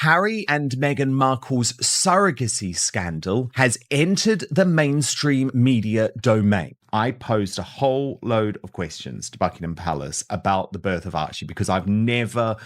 Harry and Meghan Markle's surrogacy scandal has entered the mainstream media domain. I posed a whole load of questions to Buckingham Palace about the birth of Archie because I've never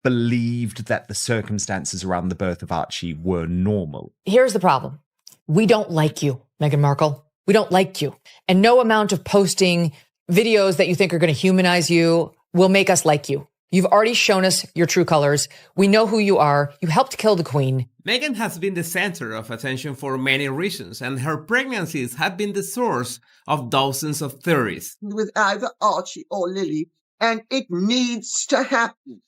believed that the circumstances around the birth of Archie were normal. Here's the problem. We don't like you, Meghan Markle. We don't like you. And no amount of posting videos that you think are going to humanize you will make us like you. You've already shown us your true colors. We know who you are. You helped kill the Queen. Meghan has been the center of attention for many reasons, and her pregnancies have been the source of dozens of theories. With either Archie or Lily, and it needs to happen.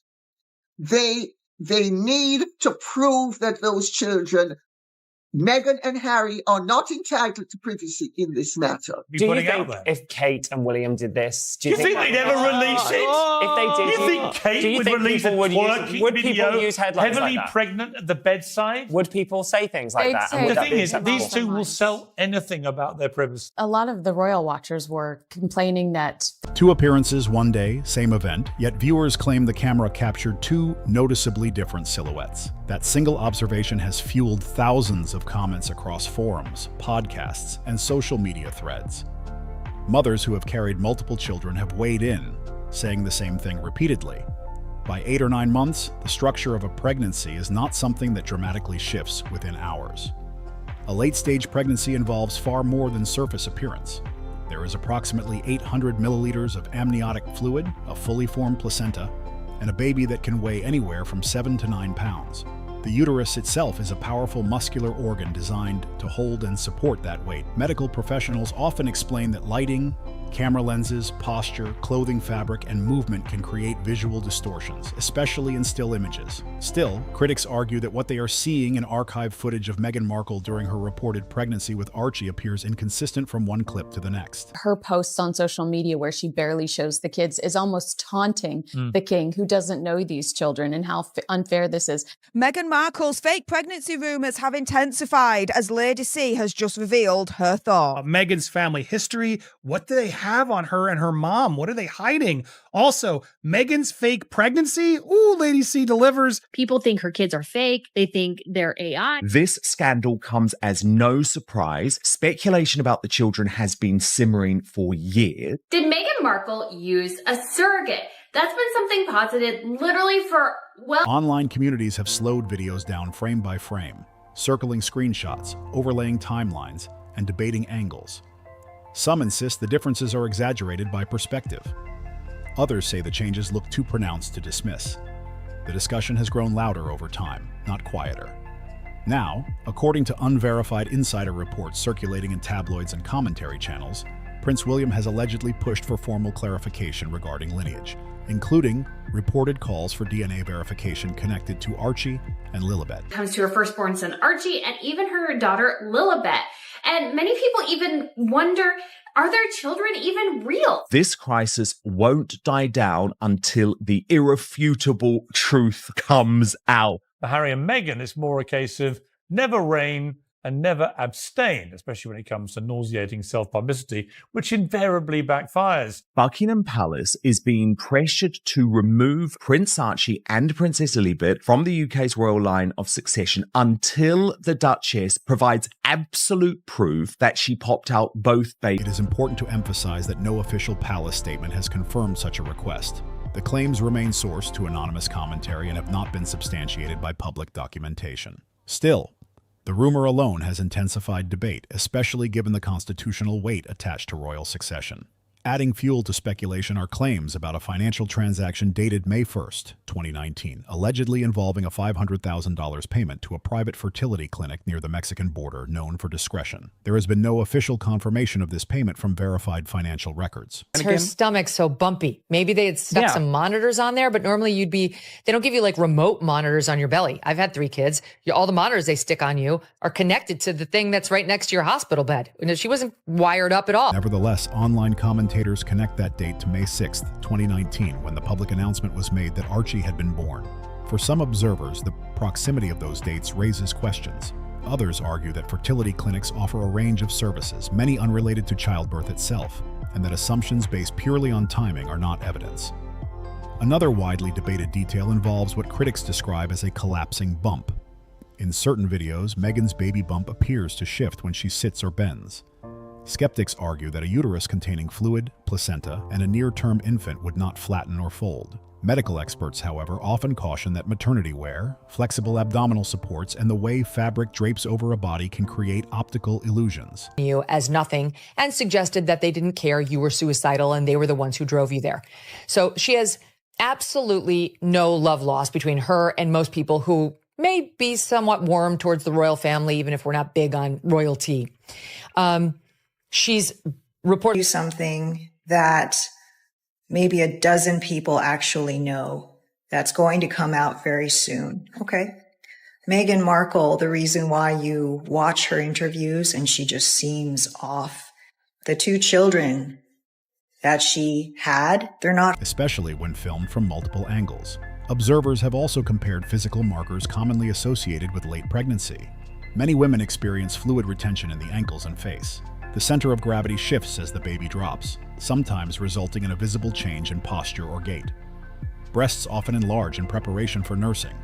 They need to prove that those children, Meghan and Harry, are not entitled to privacy in this matter. Do you think if Kate and William did this, do you think they'd ever release it? If they did, you think Kate would release a twerking video, use headlines heavily like that? pregnant at the bedside? Would people say things like that? The thing is, these two will sell anything about their privacy. A lot of the royal watchers were complaining that 2 appearances one day, same event, yet viewers claim the camera captured 2 noticeably different silhouettes. That single observation has fueled thousands of comments across forums, podcasts, and social media threads. Mothers who have carried multiple children have weighed in, saying the same thing repeatedly. By 8 or 9 months, the structure of a pregnancy is not something that dramatically shifts within hours. A late-stage pregnancy involves far more than surface appearance. There is approximately 800 milliliters of amniotic fluid, a fully formed placenta, and a baby that can weigh anywhere from 7 to 9 pounds. The uterus itself is a powerful muscular organ designed to hold and support that weight. Medical professionals often explain that lighting, camera lenses, posture, clothing fabric, and movement can create visual distortions, especially in still images. Still, critics argue that what they are seeing in archive footage of Meghan Markle during her reported pregnancy with Archie appears inconsistent from one clip to the next. her posts on social media where she barely shows the kids is almost taunting the king, who doesn't know these children, and how unfair this is. Meghan Markle's fake pregnancy rumours have intensified as Lady C has just revealed her thoughts. Meghan's family history. What do they have on her and her mom? What are they hiding? Also, Meghan's fake pregnancy? Ooh, Lady C delivers. People think her kids are fake. They think they're AI. This scandal comes as no surprise. Speculation about the children has been simmering for years. Did Meghan Markle use a surrogate? That's been something posited literally for, well... Online communities have slowed videos down frame by frame, circling screenshots, overlaying timelines, and debating angles. Some insist the differences are exaggerated by perspective. Others say the changes look too pronounced to dismiss. The discussion has grown louder over time, not quieter. Now, according to unverified insider reports circulating in tabloids and commentary channels, Prince William has allegedly pushed for formal clarification regarding lineage, including reported calls for DNA verification connected to Archie and Lilibet. Comes to her firstborn son Archie and even her daughter Lilibet. And many people even wonder, are their children even real? This crisis won't die down until the irrefutable truth comes out. For Harry and Meghan, it's more a case of never reign and never abstain, especially when it comes to nauseating self-publicity, which invariably backfires. Buckingham Palace is being pressured to remove Prince Archie and Princess Lilibet from the UK's royal line of succession until the Duchess provides absolute proof that she popped out both babies. It is important to emphasize that no official palace statement has confirmed such a request. The claims remain sourced to anonymous commentary and have not been substantiated by public documentation. Still, the rumor alone has intensified debate, especially given the constitutional weight attached to royal succession. Adding fuel to speculation are claims about a financial transaction dated May 1st, 2019, allegedly involving a $500,000 payment to a private fertility clinic near the Mexican border known for discretion. There has been no official confirmation of this payment from verified financial records. Her stomach's so bumpy. Maybe they had stuck some monitors on there, but normally they don't give you like remote monitors on your belly. I've had 3 kids. All the monitors they stick on you are connected to the thing that's right next to your hospital bed. She wasn't wired up at all. Nevertheless, online commentators connect that date to May 6th, 2019, when the public announcement was made that Archie had been born. For some observers, the proximity of those dates raises questions. Others argue that fertility clinics offer a range of services, many unrelated to childbirth itself, and that assumptions based purely on timing are not evidence. Another widely debated detail involves what critics describe as a collapsing bump. In certain videos, Meghan's baby bump appears to shift when she sits or bends. Skeptics argue that a uterus containing fluid, placenta, and a near-term infant would not flatten or fold. Medical experts, however, often caution that maternity wear, flexible abdominal supports, and the way fabric drapes over a body can create optical illusions. You as nothing, and suggested that they didn't care you were suicidal and they were the ones who drove you there. So she has absolutely no love lost between her and most people who may be somewhat warm towards the royal family, even if we're not big on royalty. She's reported something that maybe a dozen people actually know that's going to come out very soon. Okay. Meghan Markle, the reason why you watch her interviews and she just seems off. The 2 children that she had, they're not. Especially when filmed from multiple angles. Observers have also compared physical markers commonly associated with late pregnancy. Many women experience fluid retention in the ankles and face. The center of gravity shifts as the baby drops, sometimes resulting in a visible change in posture or gait. Breasts often enlarge in preparation for nursing.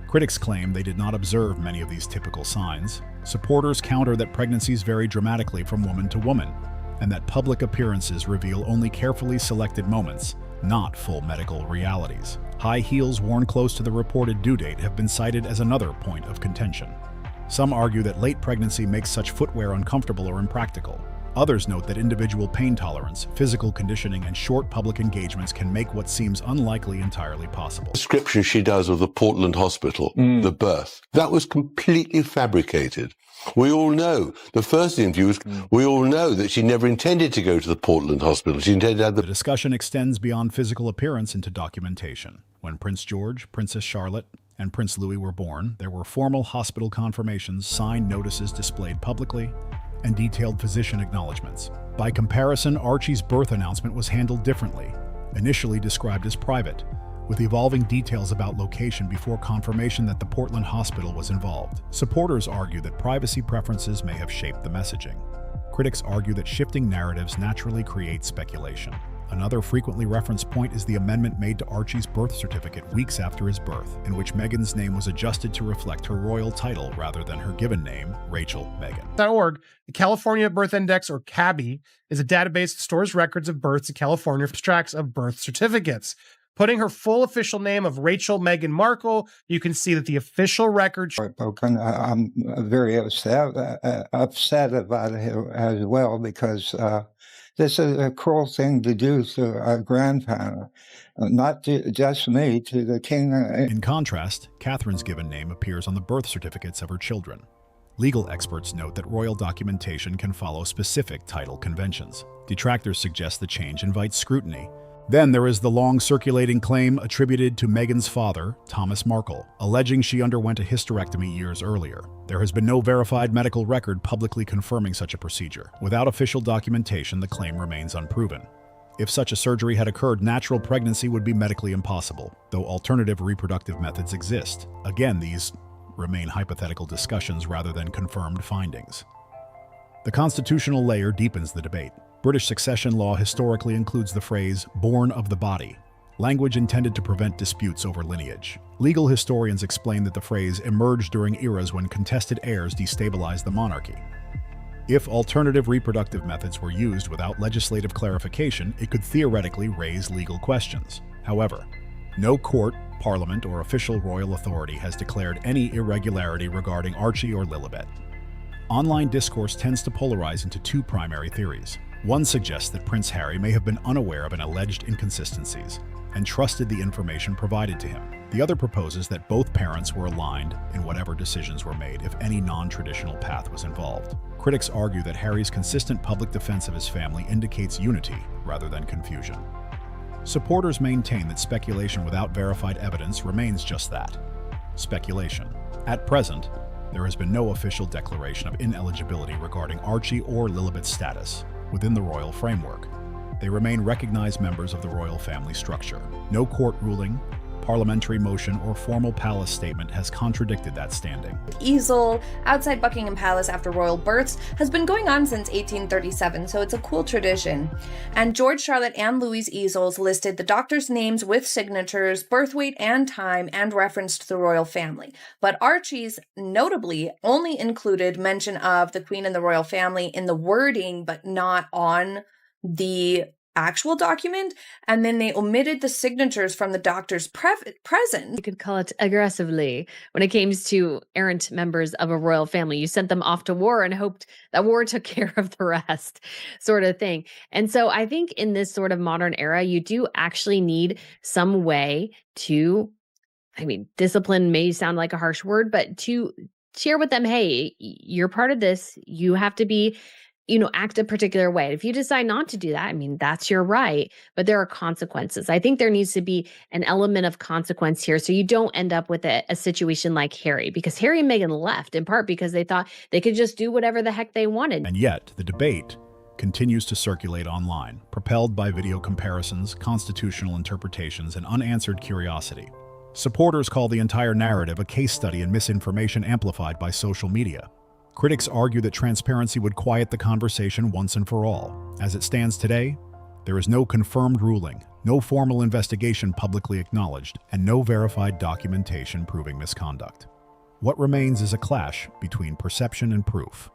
Critics claim they did not observe many of these typical signs. Supporters counter that pregnancies vary dramatically from woman to woman, and that public appearances reveal only carefully selected moments, not full medical realities. High heels worn close to the reported due date have been cited as another point of contention. Some argue that late pregnancy makes such footwear uncomfortable or impractical. Others note that individual pain tolerance, physical conditioning, and short public engagements can make what seems unlikely entirely possible. Description she does of the Portland hospital, the birth, that was completely fabricated. We all know, the first interview we all know that she never intended to go to the Portland hospital. She intended to have The discussion extends beyond physical appearance into documentation. When Prince George, Princess Charlotte, and Prince Louis were born, there were formal hospital confirmations, signed notices displayed publicly, and detailed physician acknowledgments. By comparison, Archie's birth announcement was handled differently, initially described as private, with evolving details about location before confirmation that the Portland hospital was involved. Supporters argue that privacy preferences may have shaped the messaging. Critics argue that shifting narratives naturally create speculation. Another frequently referenced point is the amendment made to Archie's birth certificate weeks after his birth, in which Meghan's name was adjusted to reflect her royal title rather than her given name, Rachel Meghan. .org, the California Birth Index, or CABI, is a database that stores records of births in California, abstracts of birth certificates. Putting her full official name of Rachel Meghan Markle, you can see that the official record. I'm very upset about it as well, because this is a cruel thing to do to a grandparent, not to just me, to the king. In contrast, Catherine's given name appears on the birth certificates of her children. Legal experts note that royal documentation can follow specific title conventions. Detractors suggest the change invites scrutiny. Then there is the long-circulating claim attributed to Meghan's father, Thomas Markle, alleging she underwent a hysterectomy years earlier. There has been no verified medical record publicly confirming such a procedure. Without official documentation, the claim remains unproven. If such a surgery had occurred, natural pregnancy would be medically impossible, though alternative reproductive methods exist. Again, these remain hypothetical discussions rather than confirmed findings. The constitutional layer deepens the debate. British succession law historically includes the phrase, born of the body, language intended to prevent disputes over lineage. Legal historians explain that the phrase emerged during eras when contested heirs destabilized the monarchy. If alternative reproductive methods were used without legislative clarification, it could theoretically raise legal questions. However, no court, parliament, or official royal authority has declared any irregularity regarding Archie or Lilibet. Online discourse tends to polarize into 2 primary theories. One suggests that Prince Harry may have been unaware of an alleged inconsistencies and trusted the information provided to him. The other proposes that both parents were aligned in whatever decisions were made if any non-traditional path was involved. Critics argue that Harry's consistent public defense of his family indicates unity rather than confusion. Supporters maintain that speculation without verified evidence remains just that, speculation. At present, there has been no official declaration of ineligibility regarding Archie or Lilibet's status within the royal framework. They remain recognized members of the royal family structure. No court ruling, parliamentary motion or formal palace statement has contradicted that standing. Easel outside Buckingham Palace after royal births has been going on since 1837, so it's a cool tradition. And George, Charlotte, and Louis easels listed the doctors' names with signatures, birth weight, and time, and referenced the royal family. But Archie's, notably, only included mention of the Queen and the royal family in the wording, but not on the actual document, and then they omitted the signatures from the doctors present. You could call it aggressively when it came to errant members of a royal family. You sent them off to war and hoped that war took care of the rest, sort of thing. And so I think in this sort of modern era, you do actually need some way to, discipline may sound like a harsh word, but to share with them, hey, you're part of this. You have to be, act a particular way. If you decide not to do that, that's your right, but there are consequences. I think there needs to be an element of consequence here so you don't end up with a situation like Harry, because Harry and Meghan left in part because they thought they could just do whatever the heck they wanted. And yet, the debate continues to circulate online, propelled by video comparisons, constitutional interpretations, and unanswered curiosity. Supporters call the entire narrative a case study in misinformation amplified by social media. Critics argue that transparency would quiet the conversation once and for all. As it stands today, there is no confirmed ruling, no formal investigation publicly acknowledged, and no verified documentation proving misconduct. What remains is a clash between perception and proof,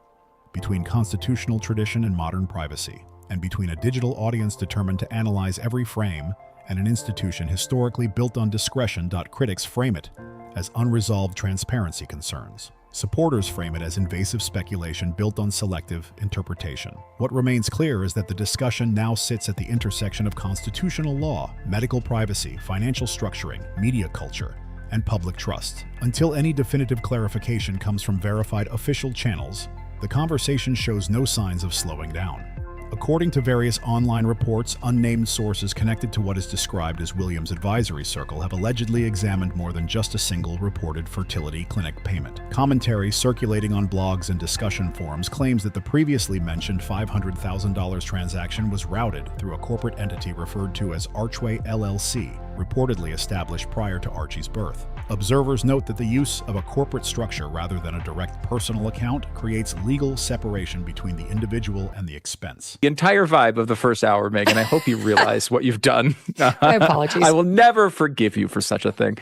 between constitutional tradition and modern privacy, and between a digital audience determined to analyze every frame and an institution historically built on discretion. Critics frame it as unresolved transparency concerns. Supporters frame it as invasive speculation built on selective interpretation. What remains clear is that the discussion now sits at the intersection of constitutional law, medical privacy, financial structuring, media culture, and public trust. Until any definitive clarification comes from verified official channels, the conversation shows no signs of slowing down. According to various online reports, unnamed sources connected to what is described as William's advisory circle have allegedly examined more than just a single reported fertility clinic payment. Commentary circulating on blogs and discussion forums claims that the previously mentioned $500,000 transaction was routed through a corporate entity referred to as Archway LLC, reportedly established prior to Archie's birth. Observers note that the use of a corporate structure rather than a direct personal account creates legal separation between the individual and the expense. The entire vibe of the first hour, Meghan, I hope you realize what you've done. My apologies. I will never forgive you for such a thing.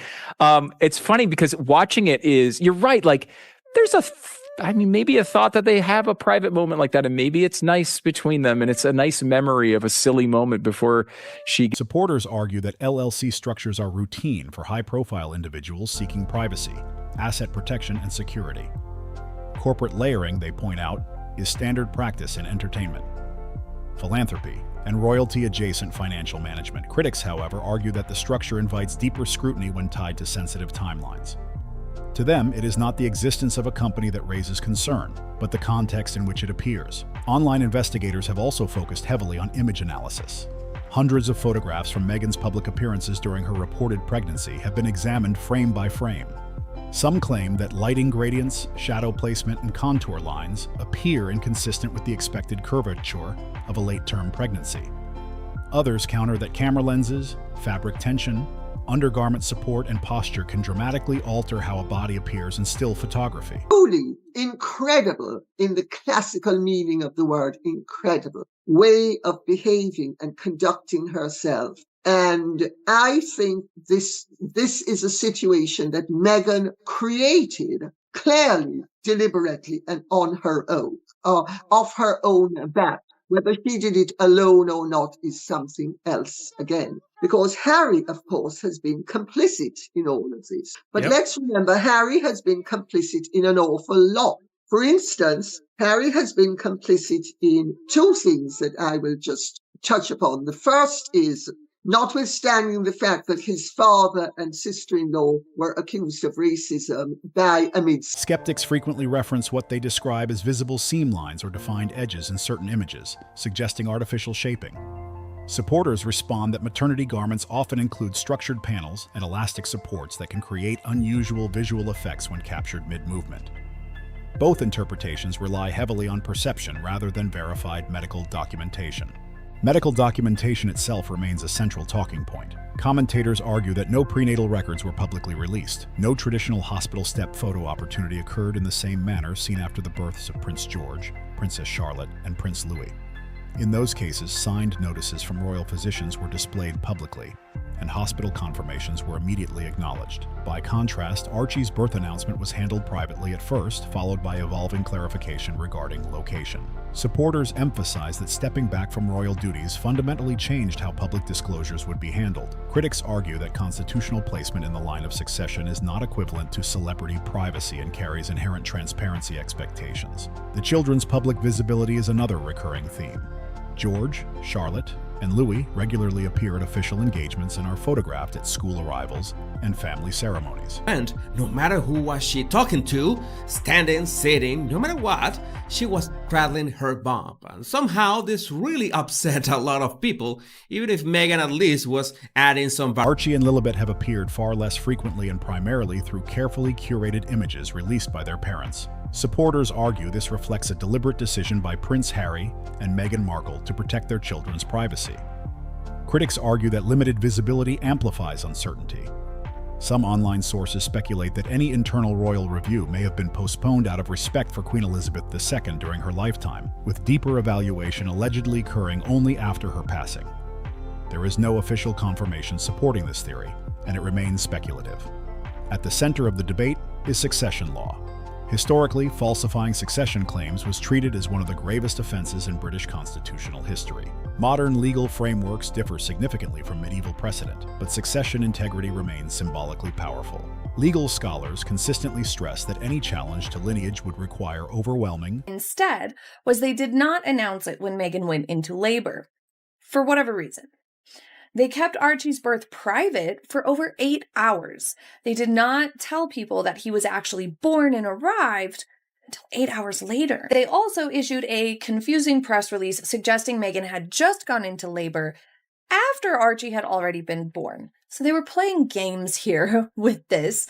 It's funny because watching it is, you're right, like there's maybe a thought that they have a private moment like that, and maybe it's nice between them, and it's a nice memory of a silly moment before she... Supporters argue that LLC structures are routine for high-profile individuals seeking privacy, asset protection, and security. Corporate layering, they point out, is standard practice in entertainment, philanthropy, and royalty-adjacent financial management. Critics, however, argue that the structure invites deeper scrutiny when tied to sensitive timelines. To them, it is not the existence of a company that raises concern, but the context in which it appears. Online investigators have also focused heavily on image analysis. Hundreds of photographs from Meghan's public appearances during her reported pregnancy have been examined frame by frame. Some claim that lighting gradients, shadow placement, and contour lines appear inconsistent with the expected curvature of a late-term pregnancy. Others counter that camera lenses, fabric tension, undergarment support, and posture can dramatically alter how a body appears in still photography. Truly incredible, in the classical meaning of the word incredible, way of behaving and conducting herself. And I think this is a situation that Meghan created clearly, deliberately, and on her own, of her own back. Whether she did it alone or not is something else again. Because Harry, of course, has been complicit in all of this. But let's remember, Harry has been complicit in an awful lot. For instance, Harry has been complicit in two things that I will just touch upon. The first is, notwithstanding the fact that his father and sister-in-law were accused of racism by amidst... Skeptics frequently reference what they describe as visible seam lines or defined edges in certain images, suggesting artificial shaping. Supporters respond that maternity garments often include structured panels and elastic supports that can create unusual visual effects when captured mid-movement. Both interpretations rely heavily on perception rather than verified medical documentation. Medical documentation itself remains a central talking point. Commentators argue that no prenatal records were publicly released. No traditional hospital step photo opportunity occurred in the same manner seen after the births of Prince George, Princess Charlotte, and Prince Louis. In those cases, signed notices from royal physicians were displayed publicly, and hospital confirmations were immediately acknowledged. By contrast, Archie's birth announcement was handled privately at first, followed by evolving clarification regarding location. Supporters emphasize that stepping back from royal duties fundamentally changed how public disclosures would be handled. Critics argue that constitutional placement in the line of succession is not equivalent to celebrity privacy and carries inherent transparency expectations. The children's public visibility is another recurring theme. George, Charlotte, and Louis regularly appear at official engagements and are photographed at school arrivals and family ceremonies. And no matter who was she talking to, standing, sitting, no matter what, she was straddling her bump. And somehow this really upset a lot of people, even if Meghan at least was adding some... Archie and Lilibet have appeared far less frequently and primarily through carefully curated images released by their parents. Supporters argue this reflects a deliberate decision by Prince Harry and Meghan Markle to protect their children's privacy. Critics argue that limited visibility amplifies uncertainty. Some online sources speculate that any internal royal review may have been postponed out of respect for Queen Elizabeth II during her lifetime, with deeper evaluation allegedly occurring only after her passing. There is no official confirmation supporting this theory, and it remains speculative. At the center of the debate is succession law. Historically, falsifying succession claims was treated as one of the gravest offenses in British constitutional history. Modern legal frameworks differ significantly from medieval precedent, but succession integrity remains symbolically powerful. Legal scholars consistently stress that any challenge to lineage would require overwhelming. Instead, was they did not announce it when Meghan went into labor, for whatever reason. They kept Archie's birth private for over 8 hours. They did not tell people that he was actually born and arrived until 8 hours later. They also issued a confusing press release suggesting Meghan had just gone into labor after Archie had already been born. So they were playing games here with this.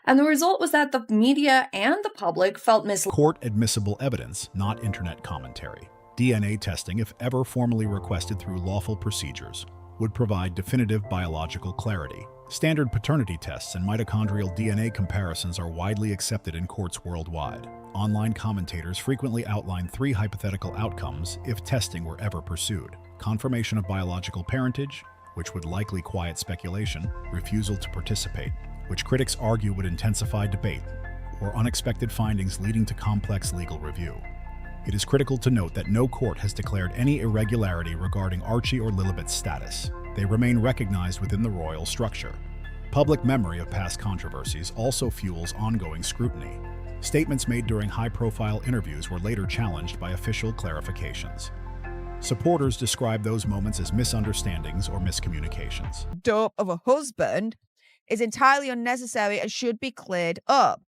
And the result was that the media and the public felt misled. Court admissible evidence, not internet commentary. DNA testing, if ever formally requested through lawful procedures, would provide definitive biological clarity. Standard paternity tests and mitochondrial DNA comparisons are widely accepted in courts worldwide. Online commentators frequently outline 3 hypothetical outcomes if testing were ever pursued: confirmation of biological parentage, which would likely quiet speculation; refusal to participate, which critics argue would intensify debate; or unexpected findings leading to complex legal review. It is critical to note that no court has declared any irregularity regarding Archie or Lilibet's status. They remain recognized within the royal structure. Public memory of past controversies also fuels ongoing scrutiny. Statements made during high-profile interviews were later challenged by official clarifications. Supporters describe those moments as misunderstandings or miscommunications. Dope of a husband is entirely unnecessary and should be cleared up.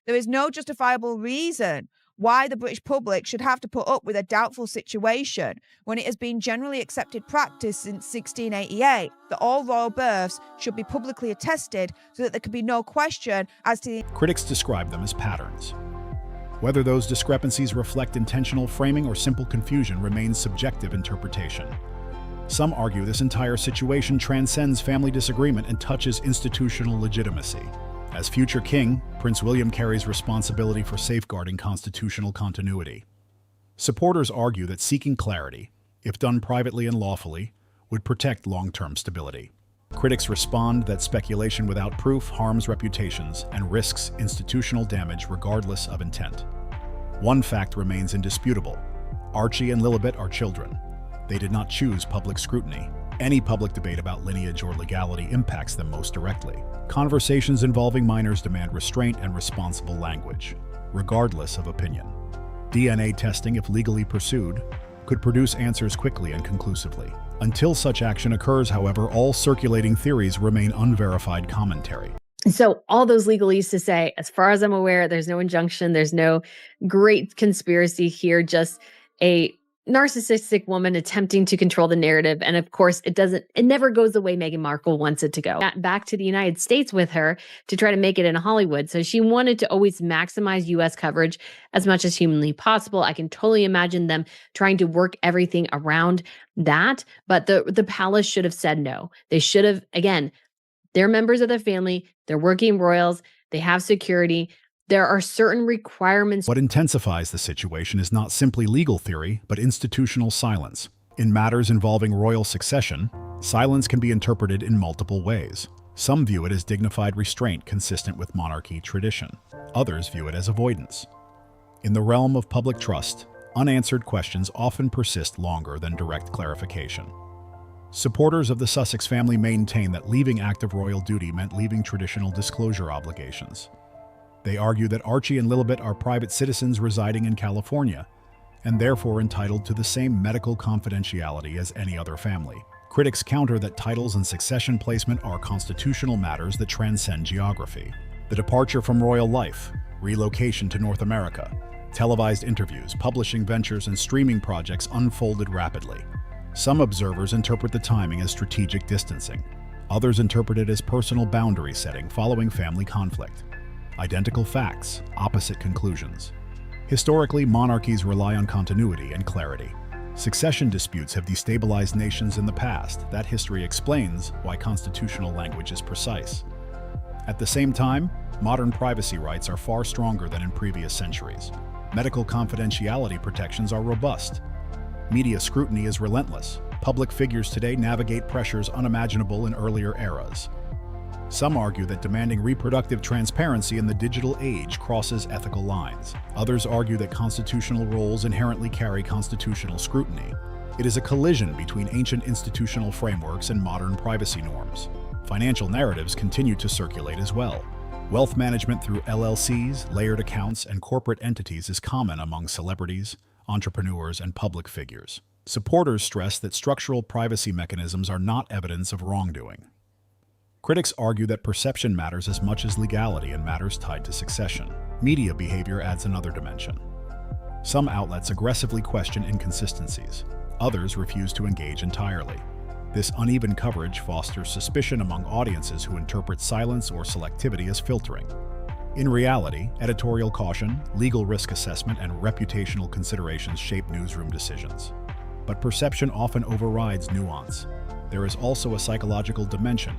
There is no justifiable reason why the British public should have to put up with a doubtful situation when it has been generally accepted practice since 1688 that all royal births should be publicly attested so that there can be no question as to... Critics describe them as patterns. Whether those discrepancies reflect intentional framing or simple confusion remains subjective interpretation. Some argue this entire situation transcends family disagreement and touches institutional legitimacy. As future king, Prince William carries responsibility for safeguarding constitutional continuity. Supporters argue that seeking clarity, if done privately and lawfully, would protect long-term stability. Critics respond that speculation without proof harms reputations and risks institutional damage regardless of intent. One fact remains indisputable: Archie and Lilibet are children. They did not choose public scrutiny. Any public debate about lineage or legality impacts them most directly. Conversations involving minors demand restraint and responsible language, regardless of opinion. DNA testing, if legally pursued, could produce answers quickly and conclusively. Until such action occurs, however, all circulating theories remain unverified commentary. So all those legalese to say, as far as I'm aware, there's no injunction, there's no great conspiracy here, just a narcissistic woman attempting to control the narrative. And of course, it never goes the way Meghan Markle wants it to go. Back to the United States with her to try to make it in Hollywood. So she wanted to always maximize US coverage as much as humanly possible. I can totally imagine them trying to work everything around that. But the palace should have said no. They should have, again, they're members of the family, they're working royals, they have security. There are certain requirements. What intensifies the situation is not simply legal theory, but institutional silence. In matters involving royal succession, silence can be interpreted in multiple ways. Some view it as dignified restraint consistent with monarchy tradition. Others view it as avoidance. In the realm of public trust, unanswered questions often persist longer than direct clarification. Supporters of the Sussex family maintain that leaving active royal duty meant leaving traditional disclosure obligations. They argue that Archie and Lilibet are private citizens residing in California, and therefore entitled to the same medical confidentiality as any other family. Critics counter that titles and succession placement are constitutional matters that transcend geography. The departure from royal life, relocation to North America, televised interviews, publishing ventures, and streaming projects unfolded rapidly. Some observers interpret the timing as strategic distancing. Others interpret it as personal boundary setting following family conflict. Identical facts, opposite conclusions. Historically, monarchies rely on continuity and clarity. Succession disputes have destabilized nations in the past. That history explains why constitutional language is precise. At the same time, modern privacy rights are far stronger than in previous centuries. Medical confidentiality protections are robust. Media scrutiny is relentless. Public figures today navigate pressures unimaginable in earlier eras. Some argue that demanding reproductive transparency in the digital age crosses ethical lines. Others argue that constitutional roles inherently carry constitutional scrutiny. It is a collision between ancient institutional frameworks and modern privacy norms. Financial narratives continue to circulate as well. Wealth management through LLCs, layered accounts, and corporate entities is common among celebrities, entrepreneurs, and public figures. Supporters stress that structural privacy mechanisms are not evidence of wrongdoing. Critics argue that perception matters as much as legality in matters tied to succession. Media behavior adds another dimension. Some outlets aggressively question inconsistencies. Others refuse to engage entirely. This uneven coverage fosters suspicion among audiences who interpret silence or selectivity as filtering. In reality, editorial caution, legal risk assessment, and reputational considerations shape newsroom decisions. But perception often overrides nuance. There is also a psychological dimension.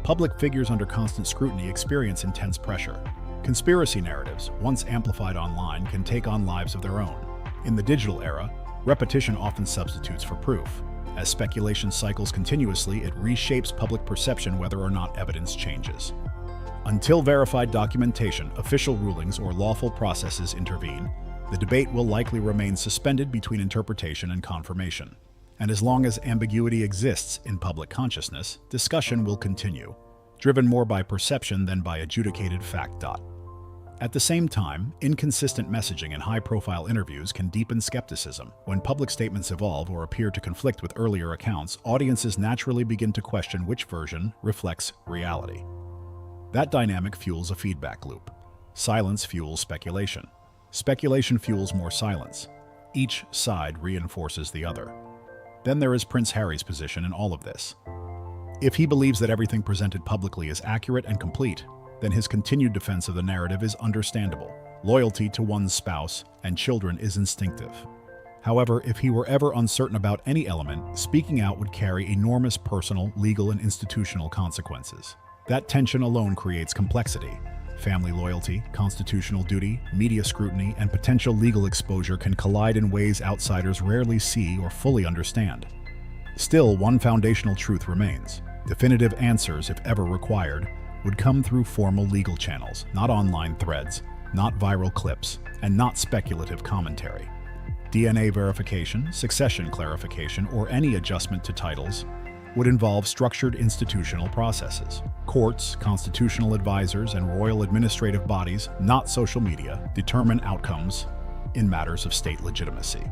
Public figures under constant scrutiny experience intense pressure. Conspiracy narratives, once amplified online, can take on lives of their own. In the digital era, repetition often substitutes for proof. As speculation cycles continuously, it reshapes public perception whether or not evidence changes. Until verified documentation, official rulings, or lawful processes intervene, the debate will likely remain suspended between interpretation and confirmation. And as long as ambiguity exists in public consciousness, discussion will continue, driven more by perception than by adjudicated fact. At the same time, inconsistent messaging in high-profile interviews can deepen skepticism. When public statements evolve or appear to conflict with earlier accounts, audiences naturally begin to question which version reflects reality. That dynamic fuels a feedback loop. Silence fuels speculation. Speculation fuels more silence. Each side reinforces the other. Then there is Prince Harry's position in all of this. If he believes that everything presented publicly is accurate and complete, then his continued defense of the narrative is understandable. Loyalty to one's spouse and children is instinctive. However, if he were ever uncertain about any element, speaking out would carry enormous personal, legal, and institutional consequences. That tension alone creates complexity. Family loyalty, constitutional duty, media scrutiny, and potential legal exposure can collide in ways outsiders rarely see or fully understand. Still, one foundational truth remains. Definitive answers, if ever required, would come through formal legal channels, not online threads, not viral clips, and not speculative commentary. DNA verification, succession clarification, or any adjustment to titles would involve structured institutional processes. Courts, constitutional advisors, and royal administrative bodies, not social media, determine outcomes in matters of state legitimacy.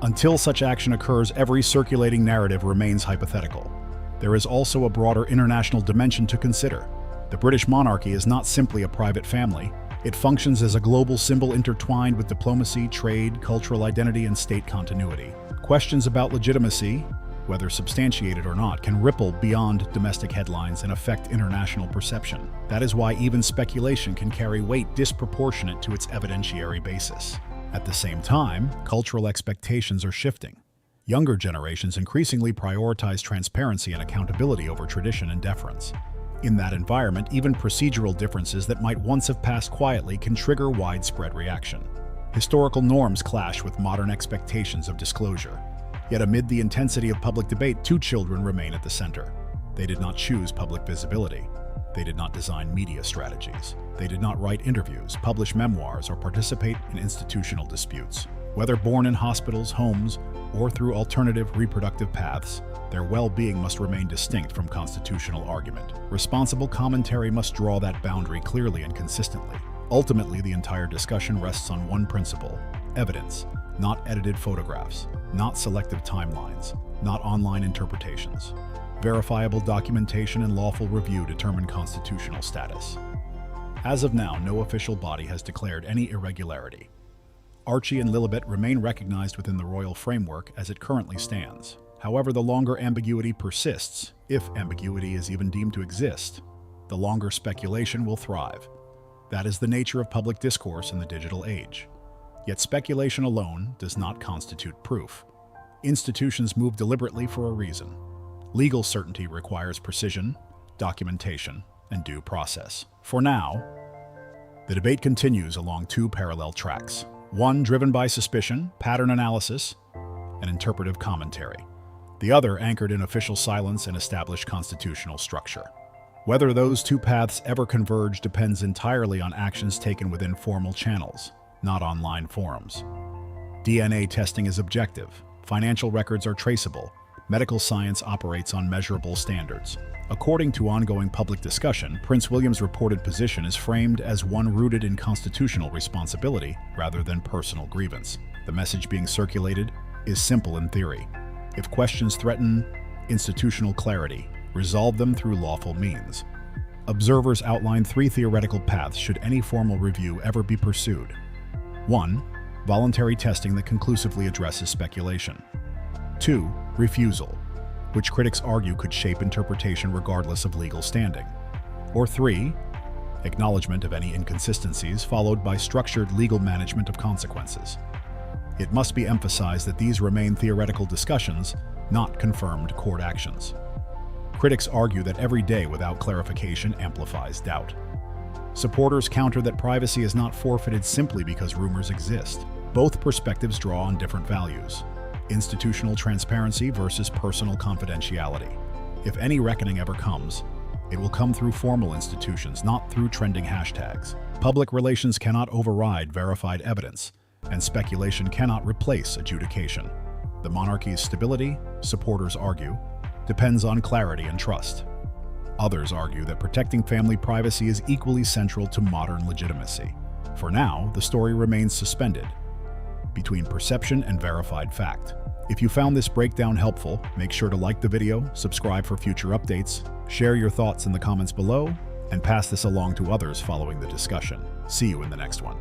Until such action occurs, every circulating narrative remains hypothetical. There is also a broader international dimension to consider. The British monarchy is not simply a private family, It functions as a global symbol intertwined with diplomacy, trade, cultural identity, and state continuity. Questions about legitimacy, whether substantiated or not, can ripple beyond domestic headlines and affect international perception. That is why even speculation can carry weight disproportionate to its evidentiary basis. At the same time, cultural expectations are shifting. Younger generations increasingly prioritize transparency and accountability over tradition and deference. In that environment, even procedural differences that might once have passed quietly can trigger widespread reaction. Historical norms clash with modern expectations of disclosure. Yet amid the intensity of public debate, two children remain at the center. They did not choose public visibility. They did not design media strategies. They did not write interviews, publish memoirs, or participate in institutional disputes. Whether born in hospitals, homes, or through alternative reproductive paths, their well-being must remain distinct from constitutional argument. Responsible commentary must draw that boundary clearly and consistently. Ultimately, the entire discussion rests on one principle: evidence, not edited photographs, not selective timelines, not online interpretations. Verifiable documentation and lawful review determine constitutional status. As of now, no official body has declared any irregularity. Archie and Lilibet remain recognized within the royal framework as it currently stands. However, the longer ambiguity persists, if ambiguity is even deemed to exist, the longer speculation will thrive. That is the nature of public discourse in the digital age. Yet speculation alone does not constitute proof. Institutions move deliberately for a reason. Legal certainty requires precision, documentation, and due process. For now, the debate continues along two parallel tracks. One driven by suspicion, pattern analysis, and interpretive commentary. The other anchored in official silence and established constitutional structure. Whether those two paths ever converge depends entirely on actions taken within formal channels, not online forums. DNA testing is objective. Financial records are traceable. Medical science operates on measurable standards. According to ongoing public discussion, Prince William's reported position is framed as one rooted in constitutional responsibility rather than personal grievance. The message being circulated is simple in theory. If questions threaten institutional clarity, resolve them through lawful means. Observers outline three theoretical paths should any formal review ever be pursued. 1. Voluntary testing that conclusively addresses speculation. 2. Refusal, which critics argue could shape interpretation regardless of legal standing. Or 3. Acknowledgement of any inconsistencies followed by structured legal management of consequences. It must be emphasized that these remain theoretical discussions, not confirmed court actions. Critics argue that every day without clarification amplifies doubt. Supporters counter that privacy is not forfeited simply because rumors exist. Both perspectives draw on different values: institutional transparency versus personal confidentiality. If any reckoning ever comes, it will come through formal institutions, not through trending hashtags. Public relations cannot override verified evidence, and speculation cannot replace adjudication. The monarchy's stability, supporters argue, depends on clarity and trust. Others argue that protecting family privacy is equally central to modern legitimacy. For now, the story remains suspended between perception and verified fact. If you found this breakdown helpful, make sure to like the video, subscribe for future updates, share your thoughts in the comments below, and pass this along to others following the discussion. See you in the next one.